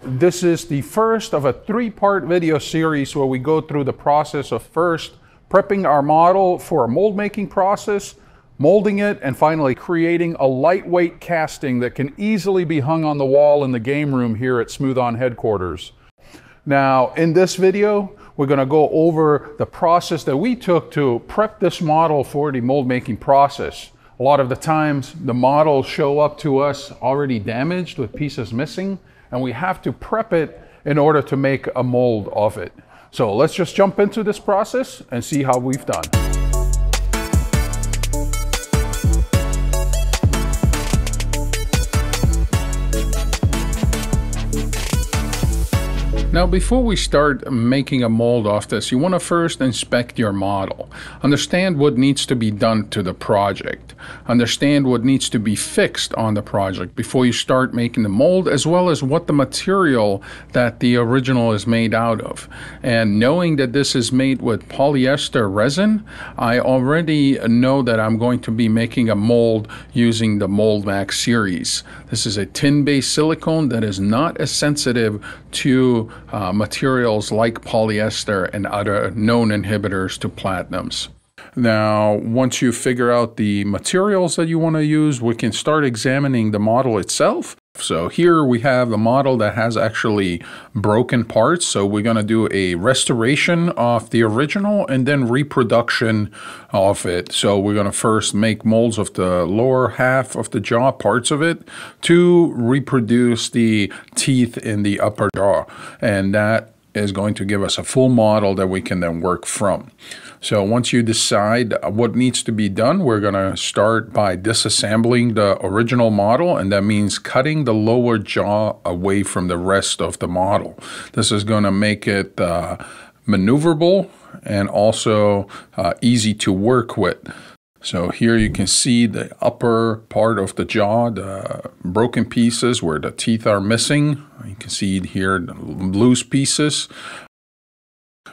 This is the first of a three-part video series where we go through the process of first prepping our model for a mold making process, molding it, and finally creating a lightweight casting that can easily be hung on the wall in the game room here at Smooth On headquarters. Now, in this video, we're going to go over the process that we took to prep this model for the mold making process. A lot of the times, the models show up to us already damaged with pieces missing, and we have to prep it in order to make a mold of it. So let's just jump into this process and see how we've done. Now, before we start making a mold off this, you want to first inspect your model. Understand what needs to be done to the project. Understand what needs to be fixed on the project before you start making the mold, as well as what the material that the original is made out of. And knowing that this is made with polyester resin, I already know that I'm going to be making a mold using the Mold Max series. This is a tin-based silicone that is not as sensitive to materials like polyester and other known inhibitors to platinums. Now, once you figure out the materials that you want to use, we can start examining the model itself. So here we have a model that has actually broken parts. So we're going to do a restoration of the original and then reproduction of it. So we're going to first make molds of the lower half of the jaw, parts of it, to reproduce the teeth in the upper jaw. And that is going to give us a full model that we can then work from. So once you decide what needs to be done, we're going to start by disassembling the original model, and that means cutting the lower jaw away from the rest of the model. This is going to make it maneuverable and also easy to work with. So here you can see the upper part of the jaw, the broken pieces where the teeth are missing. You can see here the loose pieces.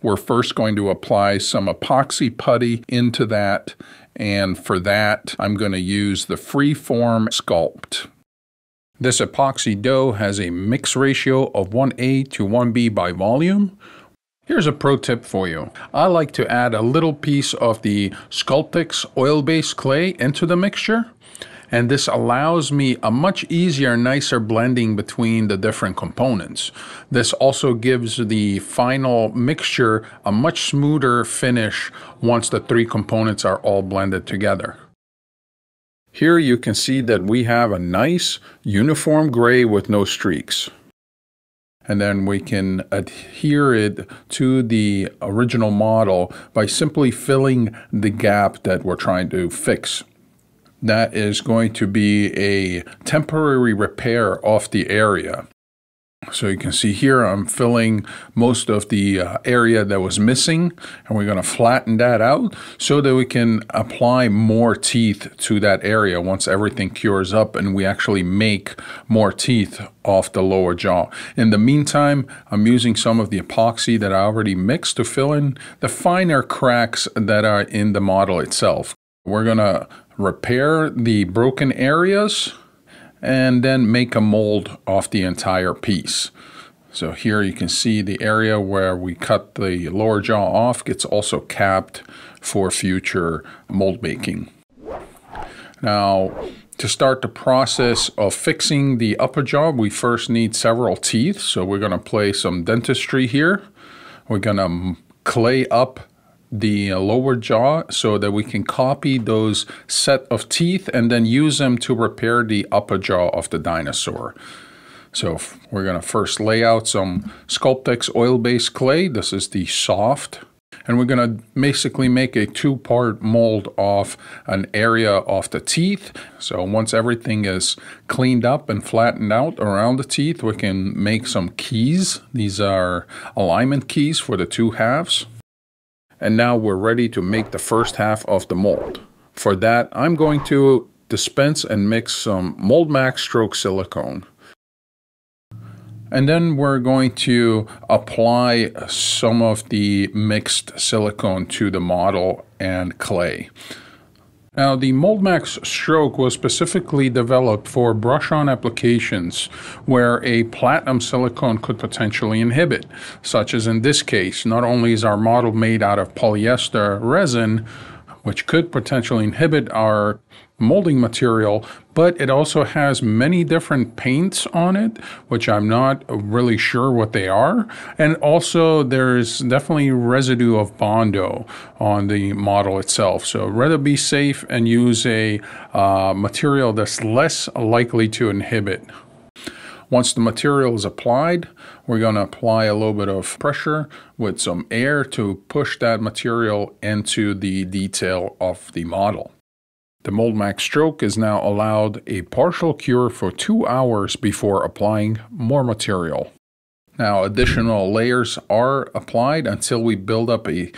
We're first going to apply some epoxy putty into that, and for that I'm going to use the Freeform Sculpt. This epoxy dough has a mix ratio of 1A to 1B by volume. Here's a pro tip for you. I like to add a little piece of the Sculptex oil-based clay into the mixture, and this allows me a much easier, nicer blending between the different components. This also gives the final mixture a much smoother finish once the three components are all blended together. Here you can see that we have a nice uniform gray with no streaks. And then we can adhere it to the original model by simply filling the gap that we're trying to fix. That is going to be a temporary repair of the area. So you can see here I'm filling most of the area that was missing, and we're going to flatten that out so that we can apply more teeth to that area once everything cures up and we actually make more teeth off the lower jaw. In the meantime, I'm using some of the epoxy that I already mixed to fill in the finer cracks that are in the model itself. We're going to repair the broken areas and then make a mold off the entire piece. So here you can see the area where we cut the lower jaw off gets also capped for future mold making. Now, to start the process of fixing the upper jaw, we first need several teeth. So we're going to apply some dentistry here. We're going to clay up the lower jaw so that we can copy those set of teeth and then use them to repair the upper jaw of the dinosaur. So we're going to first lay out some Sculptex oil-based clay. This is the soft. And we're going to basically make a two-part mold of an area of the teeth. So once everything is cleaned up and flattened out around the teeth, we can make some keys. These are alignment keys for the two halves. And now we're ready to make the first half of the mold. For that, I'm going to dispense and mix some Mold Max Stroke silicone. And then we're going to apply some of the mixed silicone to the model and clay. Now, the MoldMax stroke was specifically developed for brush-on applications where a platinum silicone could potentially inhibit, such as in this case. Not only is our model made out of polyester resin, which could potentially inhibit our molding material, but it also has many different paints on it, which I'm not really sure what they are. And also there's definitely residue of Bondo on the model itself. So rather be safe and use a material that's less likely to inhibit. Once the material is applied, we're going to apply a little bit of pressure with some air to push that material into the detail of the model. The MoldMax stroke is now allowed a partial cure for 2 hours before applying more material. Now, additional layers are applied until we build up a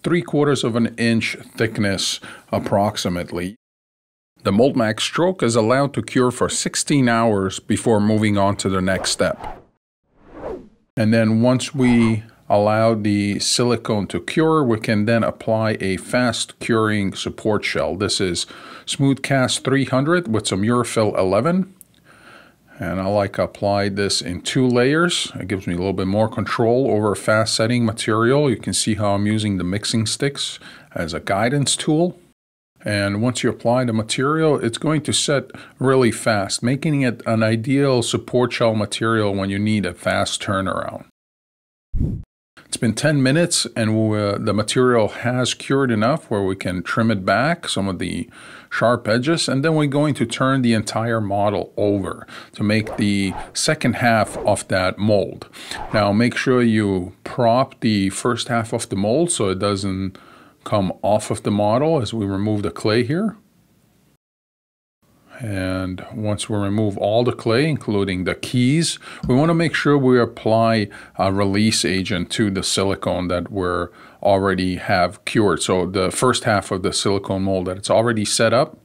3/4 of an inch thickness approximately. The MoldMax stroke is allowed to cure for 16 hours before moving on to the next step. And then once we allow the silicone to cure, we can then apply a fast curing support shell. This is Smooth Cast 300 with some Urethil 11. And I like to apply this in 2 layers. It gives me a little bit more control over fast setting material. You can see how I'm using the mixing sticks as a guidance tool. And once you apply the material, it's going to set really fast, making it an ideal support shell material when you need a fast turnaround. It's been 10 minutes and the material has cured enough where we can trim it back, some of the sharp edges, and then we're going to turn the entire model over to make the second half of that mold. Now make sure you prop the first half of the mold so it doesn't come off of the model as we remove the clay here. And once we remove all the clay, including the keys, we want to make sure we apply a release agent to the silicone that we're already have cured. So the first half of the silicone mold that it's already set up,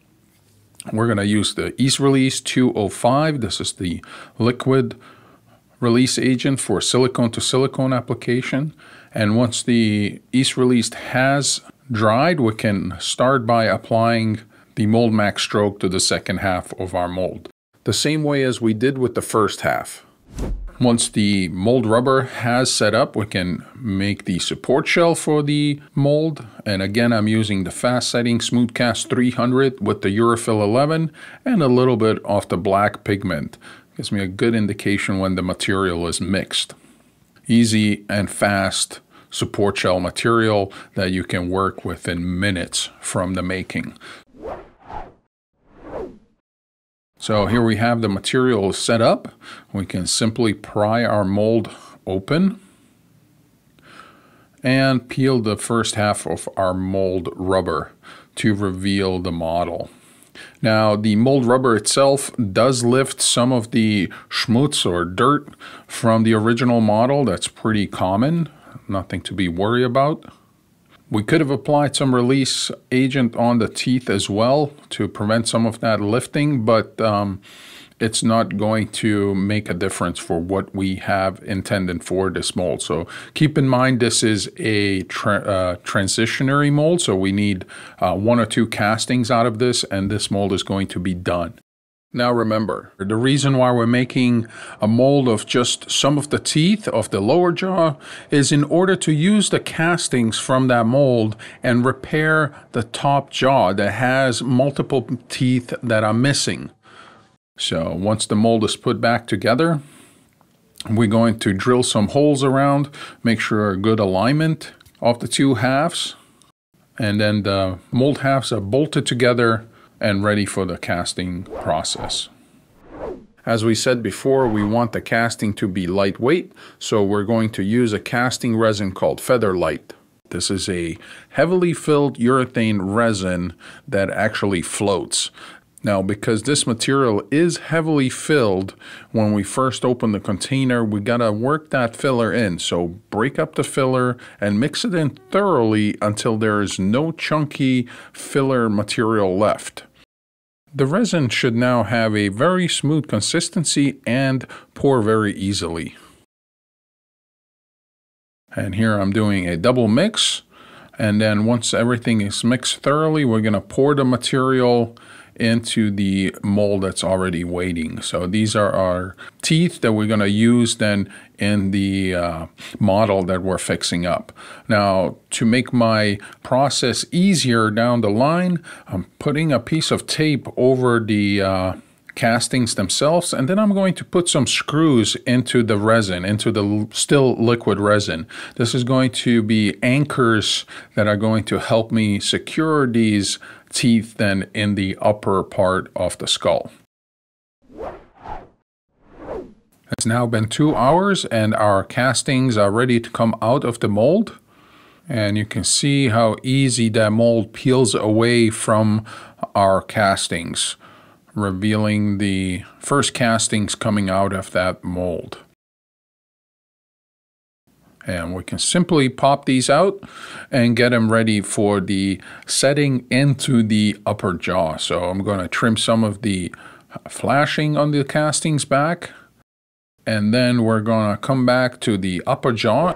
we're going to use the Ease Release 205. This is the liquid release agent for silicone to silicone application. And once the Ease Release has dried, we can start by applying the MoldMax stroke to the second half of our mold, the same way as we did with the first half. Once the mold rubber has set up, we can make the support shell for the mold. And again, I'm using the fast setting Smooth Cast 300 with the Urethil 11 and a little bit of the black pigment. Gives me a good indication when the material is mixed. Easy and fast support shell material that you can work with in minutes from the making. So here we have the material set up. We can simply pry our mold open and peel the first half of our mold rubber to reveal the model. Now, the mold rubber itself does lift some of the schmutz or dirt from the original model. That's pretty common, nothing to be worried about. We could have applied some release agent on the teeth as well to prevent some of that lifting, but it's not going to make a difference for what we have intended for this mold. So keep in mind this is a transitionary mold, so we need 1 or 2 castings out of this, and this mold is going to be done. Now remember, the reason why we're making a mold of just some of the teeth of the lower jaw is in order to use the castings from that mold and repair the top jaw that has multiple teeth that are missing. So once the mold is put back together, we're going to drill some holes around, make sure a good alignment of the 2 halves, and then the mold halves are bolted together and ready for the casting process. As we said before, we want the casting to be lightweight, so we're going to use a casting resin called Feather Lite. This is a heavily filled urethane resin that actually floats. Now, because this material is heavily filled, when we first open the container, we gotta work that filler in. So break up the filler and mix it in thoroughly until there is no chunky filler material left. The resin should now have a very smooth consistency and pour very easily. And here I'm doing a double mix, And then once everything is mixed thoroughly, we're going to pour the material into the mold that's already waiting. So these are our teeth that we're going to use then in the model that we're fixing up. Now, to make my process easier down the line, I'm putting a piece of tape over the castings themselves, and then I'm going to put some screws into the resin, into the still liquid resin. This is going to be anchors that are going to help me secure these teeth then in the upper part of the skull. It's now been 2 hours and our castings are ready to come out of the mold. And you can see how easy that mold peels away from our castings, revealing the first castings coming out of that mold. And we can simply pop these out and get them ready for the setting into the upper jaw. So I'm going to trim some of the flashing on the castings back. And then we're going to come back to the upper jaw.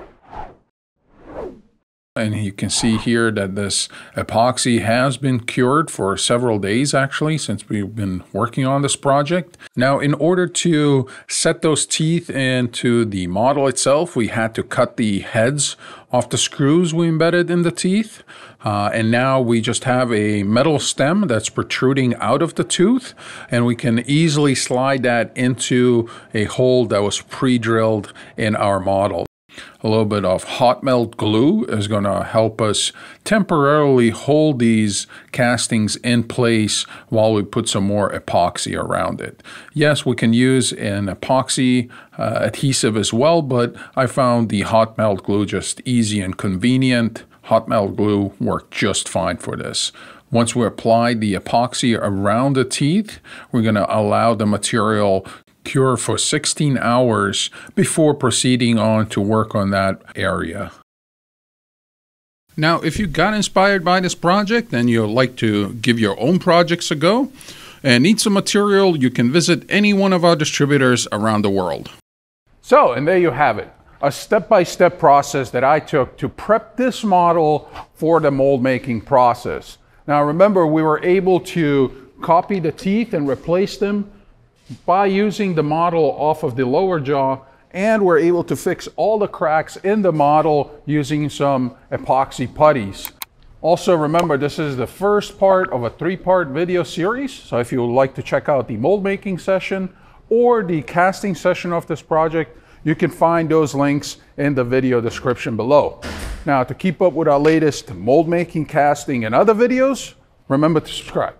And you can see here that this epoxy has been cured for several days actually since we've been working on this project. Now, in order to set those teeth into the model itself, we had to cut the heads off the screws we embedded in the teeth. And now we just have a metal stem that's protruding out of the tooth, and we can easily slide that into a hole that was pre-drilled in our model. A little bit of hot melt glue is going to help us temporarily hold these castings in place while we put some more epoxy around it. Yes, we can use an epoxy adhesive as well, but I found the hot melt glue just easy and convenient. Hot melt glue worked just fine for this. Once we apply the epoxy around the teeth, we're going to allow the material cure for 16 hours before proceeding on to work on that area. Now, if you got inspired by this project and you'd like to give your own projects a go and need some material, you can visit any one of our distributors around the world. So, and there you have it. A step-by-step process that I took to prep this model for the mold making process. Now remember, we were able to copy the teeth and replace them by using the model off of the lower jaw, and we're able to fix all the cracks in the model using some epoxy putties. Also remember, this is the first part of a 3-part video series, so if you would like to check out the mold making session or the casting session of this project, you can find those links in the video description below. Now, to keep up with our latest mold making, casting, and other videos, remember to subscribe.